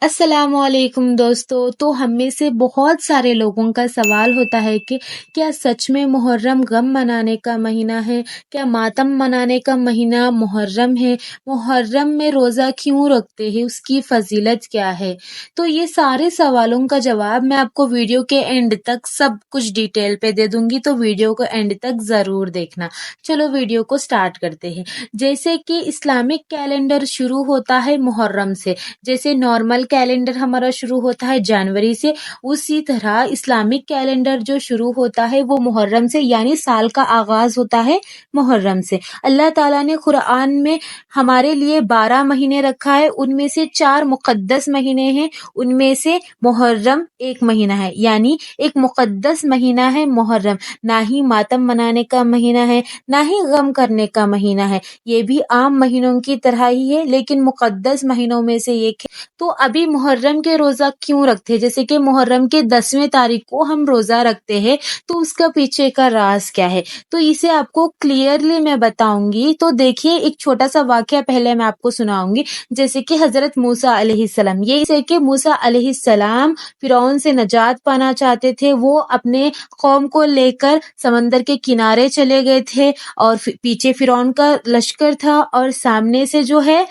السلام علیکم دوستو. تو ہم میں سے بہت سارے لوگوں کا سوال ہوتا ہے کہ کیا سچ میں محرم غم منانے کا مہینہ ہے؟ کیا ماتم منانے کا مہینہ محرم ہے؟ محرم میں روزہ کیوں رکھتے ہیں؟ اس کی فضیلت کیا ہے؟ تو یہ سارے سوالوں کا جواب میں آپ کو ویڈیو کے اینڈ تک سب کچھ ڈیٹیل پہ دے دوں گی، تو ویڈیو کو اینڈ تک ضرور دیکھنا. چلو ویڈیو کو سٹارٹ کرتے ہیں. جیسے کہ اسلامک کیلنڈر شروع ہوتا ہے محرم سے، جیسے نارمل کیلنڈر ہمارا شروع ہوتا ہے جنوری سے، اسی طرح اسلامک کیلنڈر جو شروع ہوتا ہے وہ محرم سے، یعنی سال کا آغاز ہوتا ہے محرم سے. اللہ تعالیٰ نے قرآن میں ہمارے لیے 12 مہینے رکھا ہے، ان میں سے 4 مقدس مہینے ہیں، ان میں سے محرم ایک مہینہ ہے، یعنی ایک مقدس مہینہ ہے محرم. نہ ہی ماتم منانے کا مہینہ ہے، نہ ہی غم کرنے کا مہینہ ہے. یہ بھی عام مہینوں کی طرح ہی ہے، لیکن مقدس مہینوں میں سے ایک ہے. تو ابھی محرم کے روزہ کیوں رکھتے ہیں؟ جیسے کہ محرم کے 10ویں تاریخ کو ہم روزہ رکھتے ہیں، تو اس کا پیچھے کا راز کیا ہے؟ تو اسے آپ کو کلیئرلی میں بتاؤں گی. تو دیکھیے، ایک چھوٹا سا واقعہ پہلے میں آپ کو سناؤں گی. جیسے کہ حضرت موسیٰ علیہ السلام، یہ ہے کہ موسیٰ علیہ السلام فرعون سے نجات پانا چاہتے تھے. وہ اپنے قوم کو لے کر سمندر کے کنارے چلے گئے تھے، اور پیچھے فرعون کا لشکر تھا اور سامنے سے جو ہے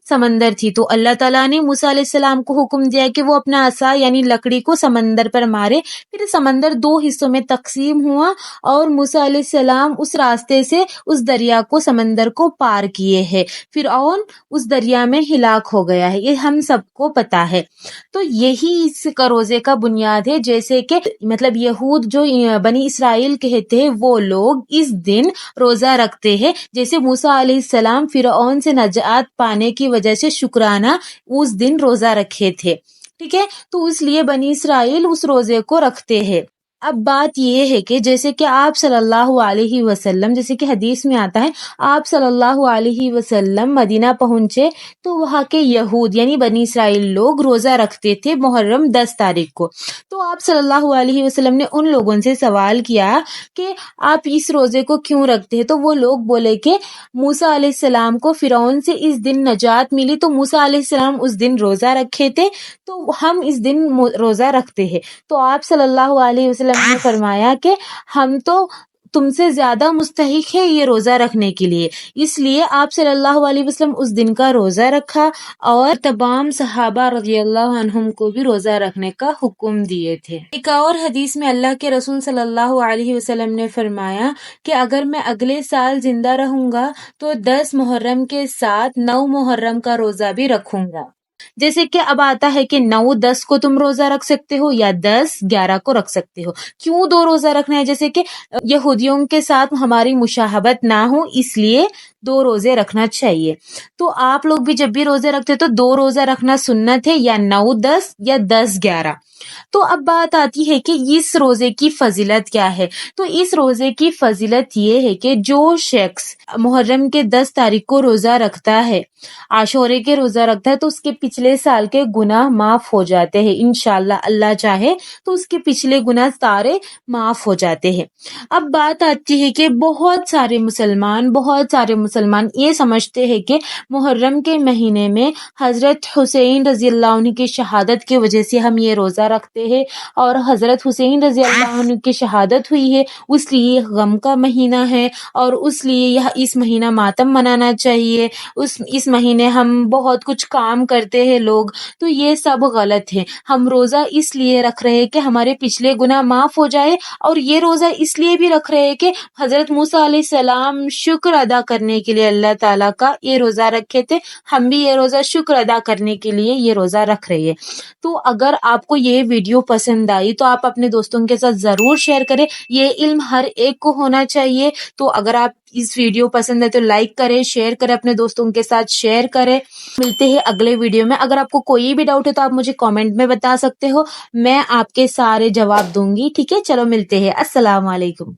سمندر تھی. تو اللہ تعالیٰ نے موسیٰ علیہ السلام کو حکم دیا کہ وہ اپنا عصا یعنی لکڑی کو سمندر پر مارے. پھر سمندر 2 حصوں میں تقسیم ہوا، اور موسیٰ علیہ السلام اس راستے سے اس دریا کو، سمندر کو پار کیے ہیں. فرعون اس دریا میں ہلاک ہو گیا ہے، یہ ہم سب کو پتا ہے. تو یہی اس کا روزے کا بنیاد ہے. جیسے کہ مطلب یہود جو بنی اسرائیل کہتے ہیں، وہ لوگ اس دن روزہ رکھتے ہیں. جیسے موسیٰ علیہ السلام فرعون سے نجات پانے کی وجہ سے شکرانہ اس دن روزہ رکھے تھے. ٹھیک ہے، تو اس لیے بنی اسرائیل اس روزے کو رکھتے ہیں. اب بات یہ ہے کہ جیسے کہ آپ صلی اللہ علیہ وسلم، جیسے کہ حدیث میں آتا ہے، آپ صلی اللہ علیہ وسلم مدینہ پہنچے تو وہاں کے یہود یعنی بنی اسرائیل لوگ روزہ رکھتے تھے محرم 10 تاریخ کو. تو آپ صلی اللہ علیہ وسلم نے ان لوگوں سے سوال کیا کہ آپ اس روزے کو کیوں رکھتے ہیں؟ تو وہ لوگ بولے کہ موسیٰ علیہ السلام کو فرعون سے اس دن نجات ملی، تو موسیٰ علیہ السلام اس دن روزہ رکھے تھے، تو ہم اس دن روزہ رکھتے ہیں. تو آپ صلی اللہ علیہ وسلم نے فرمایا کہ ہم تو تم سے زیادہ مستحق ہے یہ روزہ رکھنے کے لیے. اس لیے آپ صلی اللہ علیہ وسلم اس دن کا روزہ رکھا، اور تمام صحابہ رضی اللہ عنہم کو بھی روزہ رکھنے کا حکم دیے تھے. ایک اور حدیث میں اللہ کے رسول صلی اللہ علیہ وسلم نے فرمایا کہ اگر میں اگلے سال زندہ رہوں گا تو 10 محرم کے ساتھ 9 محرم کا روزہ بھی رکھوں گا. جیسے کہ اب آتا ہے کہ 9 10 کو تم روزہ رکھ سکتے ہو یا 10 11 کو رکھ سکتے ہو. کیوں 2 روزہ رکھنا ہے؟ جیسے کہ یہودیوں کے ساتھ ہماری مشابہت نہ ہو، اس لیے 2 روزے رکھنا چاہیے. تو آپ لوگ بھی جب بھی روزے رکھتے تو 2 روزہ رکھنا سنت ہے، یا 9 10 یا 10 11. تو اب بات آتی ہے کہ اس روزے کی فضیلت کیا ہے. تو اس روزے کی فضیلت یہ ہے کہ جو شخص محرم کے 10 تاریخ کو روزہ رکھتا ہے، عاشورے کے روزہ رکھتا ہے، تو اس کے پچھلے سال کے گناہ معاف ہو جاتے ہیں. انشاءاللہ اللہ چاہے تو اس کے پچھلے گناہ سارے معاف ہو جاتے ہیں. اب بات آتی ہے کہ بہت سارے مسلمان یہ سمجھتے ہیں کہ محرم کے مہینے میں حضرت حسین رضی اللہ عنہ کی شہادت کی وجہ سے ہم یہ روزہ رکھتے ہیں، اور حضرت حسین رضی اللہ عنہ کی شہادت ہوئی ہے اس لیے غم کا مہینہ ہے، اور اس لیے اس مہینہ ماتم منانا چاہیے. اس مہینے ہم بہت کچھ کام کرتے ہیں لوگ. تو یہ سب غلط ہے. ہم روزہ اس لیے رکھ رہے ہیں کہ ہمارے پچھلے گناہ معاف ہو جائے، اور یہ روزہ اس لیے بھی رکھ رہے ہیں کہ حضرت موسیٰ علیہ السلام شکر ادا کرنے کے لیے اللہ تعالیٰ کا یہ روزہ رکھے تھے. ہم بھی یہ روزہ شکر ادا کرنے کے لیے یہ روزہ رکھ رہے ہیں. تو اگر آپ کو یہ ویڈیو پسند آئی تو آپ اپنے دوستوں کے ساتھ ضرور شیئر کریں. یہ علم ہر ایک کو ہونا چاہیے. تو اگر آپ اس ویڈیو پسند ہے تو لائک کریں، شیئر کریں، اپنے دوستوں کے ساتھ شیئر کریں. ملتے ہیں اگلے ویڈیو میں. اگر آپ کو کوئی بھی ڈاؤٹ ہے تو آپ مجھے کامنٹ میں بتا سکتے ہو، میں آپ کے سارے جواب دوں گی. ٹھیک ہے، چلو ملتے ہیں. السلام علیکم.